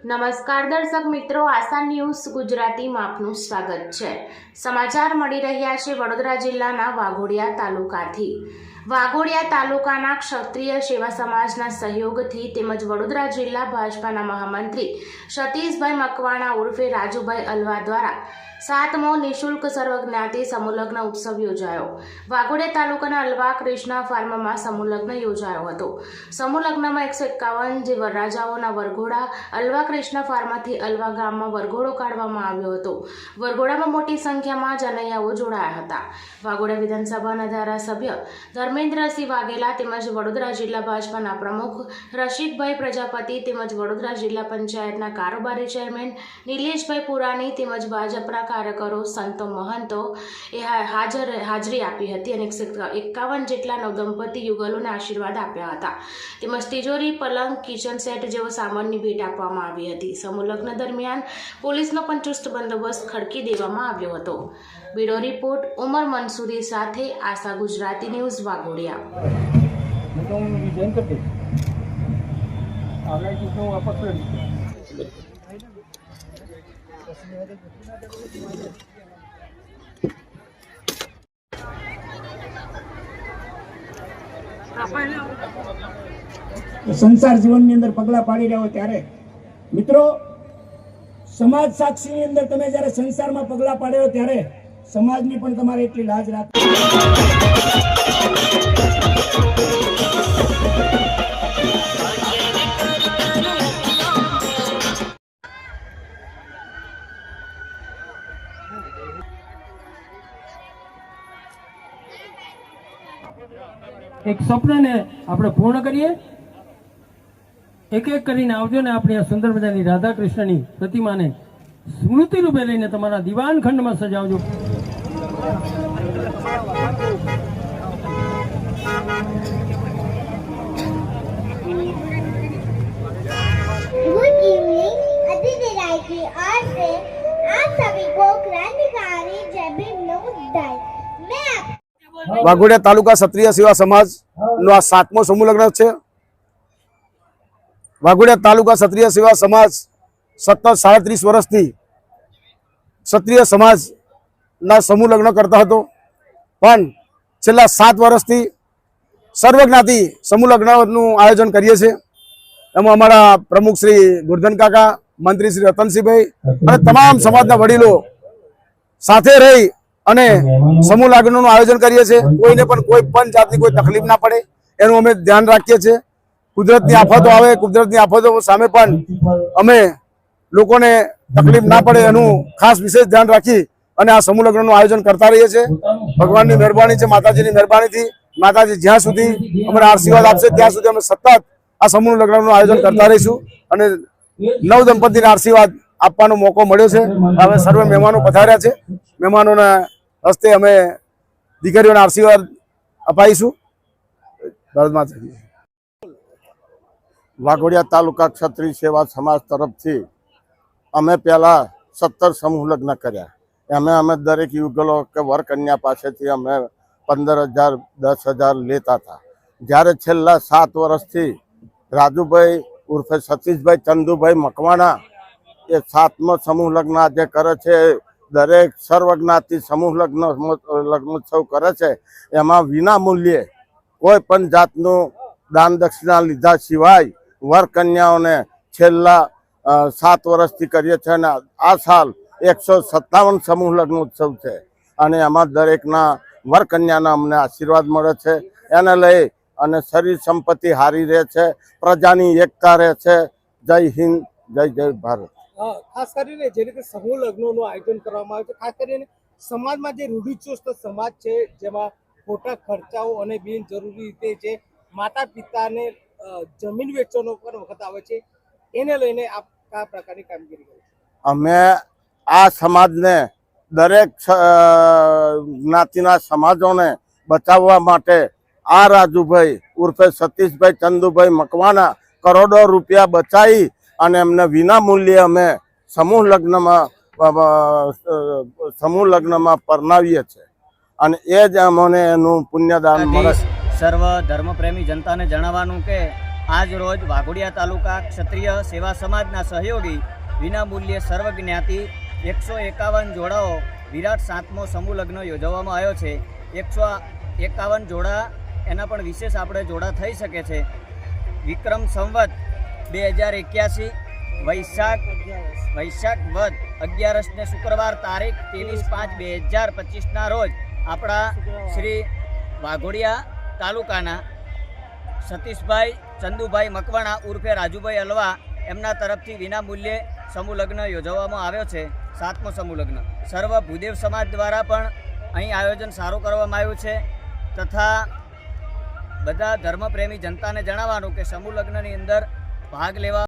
નમસ્કાર દર્શક મિત્રો, આશા ન્યૂઝ ગુજરાતીમાં આપનું સ્વાગત છે। સમાચાર મળી રહ્યા છે વડોદરા જિલ્લાના વાઘોડિયા તાલુકાથી। વાઘોડિયા તાલુકાના ક્ષત્રિય સેવા સમાજના સહયોગથી તેમજ વડોદરા જિલ્લા ભાજપાના મહામંત્રી સતીશભાઈ મકવાણા ઉર્ફે રાજુભાઈ અલવા દ્વારા 7મો નિઃશુલ્ક સર્વજ્ઞાતિ સમૂહલગ્ન ઉત્સવ યોજાયો। વાઘોડિયા તાલુકાના અલવા કૃષ્ણા ફાર્મમાં સમૂહલગ્ન યોજાયો હતો। સમૂહલગ્નમાં 151 જે વરરાજાઓના વરઘોડા અલવા કૃષ્ણા ફાર્મથી અલવા ગામમાં વરઘોડો કાઢવામાં આવ્યો હતો। વરઘોડામાં મોટી સંખ્યામાં જનૈયાઓ જોડાયા હતા। વાઘોડિયા વિધાનસભાના ધારાસભ્ય ધર્મેન્દ્રસિંહ વાઘેલા તેમજ વડોદરા જિલ્લા ભાજપાના પ્રમુખ રશીદભાઈ પ્રજાપતિ તેમજ વડોદરા જિલ્લા પંચાયતના કારોબારી ચેરમેન નિલેશભાઈ પુરાણી તેમજ ભાજપના કાર્યકરો સંતો મહંતો એ હાજરી આપી હતી અને 151 જેટલા નવદંપતિ યુગલોને આશીર્વાદ આપ્યા હતા તેમજ તિજોરી, પલંગ, કિચન સેટ જેવો સામાનની ભેટ આપવામાં આવી હતી। સમૂહલગ્ન દરમિયાન પોલીસનો પણ ચુસ્ત બંદોબસ્ત ખડકી દેવામાં આવ્યો હતો। બ્યુરો રિપોર્ટ ઉમર મંસૂરી સાથે આશા ગુજરાતી ન્યૂઝ વાઘોડિયા। સંસાર જીવનની અંદર પગલા પાડી રહ્યા હોય ત્યારે મિત્રો, સમાજ સાક્ષીની અંદર તમે જ્યારે સંસારમાં પગલા પાડ્યો ત્યારે સમાજની પણ તમારે એટલી લાજ રાખવી। એક સપનાને આપણે પૂર્ણ કરીએ। એક એક કરીને આવજો ને આપણી આ સુંદર મજાની રાધા કૃષ્ણની પ્રતિમાને સ્મૃતિ રૂપે લઈને તમારા દીવાન ખંડમાં સજાવજો। Good evening. अतिथि राय की ओर से आप सभी को क्रांतिकारी जय भीम नमो बुद्धाय। मैं वाघोडिया तालुका क्षत्रिय सेवा समाज नो आ 7मो समूह लग्न है। वाघोडिया तालुका क्षत्रिय सेवा समाज सतत 37 वर्षथी क्षत्रिय समाज ना समूह लग्न करता हतो, पण छेल्ला 7 वर्षथी सर्वज्ञाति समूह लग्नનું आयोजन करीए छे। एमां अमारा प्रमुख श्री गुरधन काका, मंत्री श्री रतनसिंहभाई અને તમામ સમાજના વડીલો સાથે રહી અને સમૂહ લગ્નનું આયોજન કરીએ છીએ। કોઈને પણ કોઈ પણ જાતની કોઈ તકલીફ ના પડે એનું અમે ધ્યાન રાખીએ છીએ। કુદરતની આફતો આવે, કુદરતની આફતો સામે પણ અમે લોકોને તકલીફ ના પડે એનું ખાસ વિશેષ ધ્યાન રાખી અને આ સમૂહ લગ્નનું આયોજન કરતા રહીએ છીએ। ભગવાનની મહેરબાની છે, માતાજીની મહેરબાનીથી માતાજી જ્યાં સુધી અમને આશીર્વાદ આપશે ત્યાં સુધી અમે સતત આ સમૂહ લગ્નનું આયોજન કરતા રહીશું અને નવ દંપતીને આશીર્વાદ આપવાનો મોકો મળ્યો છે। હવે સર્વે મહેમાનો પધાર્યા છે, મહેમાનોના હસ્તે અમે દીકરીઓને આશીર્વાદ અપાઈશું। ભારત માતા કી જય। वाघोडिया तालुका क्षत्रिय सेवा समाज तरफ थी अमे पहला 17 समूह लग्न कर्या। एमे अमे दरेक युगलो के वर कन्या पासेथी अमे 15,000 10,000 लेता था। ज्यारे छेल्ला 7 वर्षथी राजूभाई उर्फे सतीशभाई चंदुभाई मकवाणा ए 7मो समूह लग्न आज करे छे। दरेक सर्वज्ञाति समूह लग्नोत्सव करे छे। एमां विना मूल्ये कोई पण जातनुं दान दक्षिणा लीधा सिवाय वर कन्याओने छेल्ला 7 वर्षथी करीए छे अने आ साल 157 समूह लग्न उत्सव छे अने एमां दरेकना वर कन्याना अमने आशीर्वाद मळे छे। एने लई अने शरीर संपत्ति हारी रहे छे, प्रजानी एकता रहे छे। जय हिंद, जय जय भारत। खास કરીને જે રીતે સમૂહ લગ્નનું આયોજન કરવામાં આવે છે, ખાસ કરીને સમાજમાં જે રૂઢિચુસ્ત સમાજ છે જેમાં ખોટા ખર્ચાઓ અને બિનજરૂરી રીતે જે માતા પિતાને જમીન વેચવાનો પણ વખત આવે છે, એને લઈને આપ કયા પ્રકારની કામગીરી કરો છો? અમે આ સમાજને દરેક જ્ઞાતિના સમાજોને બચાવવા માટે આ રાજુભાઈ ઉર્ફે સતીશભાઈ ચંદુભાઈ મકવાણા કરોડો રૂપિયા બચાવી અને એમને વિના મૂલ્યે અમે સમૂહ લગ્નમાં પરણાવીએ છીએ અને એ જ અમને એનું પુણ્યદાન મળે। સર્વ ધર્મપ્રેમી જનતાને જણાવવાનું કે આજ રોજ વાઘોડિયા તાલુકા ક્ષત્રિય સેવા સમાજના સહયોગી વિનામૂલ્યે સર્વ જ્ઞાતિ 151 જોડાઓ વિરાટ 7મો સમૂહ લગ્ન યોજવામાં આવ્યો છે. 151 જોડા એના પણ વિશેષ આપણે જોડા થઈ શકે છે. વિક્રમ સંવત 2081 વૈશાખ વદ 11 શુક્રવાર તારીખ 23/5/2025ના રોજ આપણા શ્રી વાઘોડિયા તાલુકાના સતીશભાઈ ચંદુભાઈ મકવાણા ઉર્ફે રાજુભાઈ અલવા એમના તરફથી વિનામૂલ્યે સમૂહ લગ્ન યોજવામાં આવ્યો છે. 7મો સમૂહ લગ્ન સર્વ ભૂદેવ સમાજ દ્વારા પણ અહીં આયોજન સારું કરવામાં આવ્યું છે. તથા બધા ધર્મપ્રેમી જનતાને જણાવવાનું કે સમૂહ લગ્નની અંદર ભાગ લેવા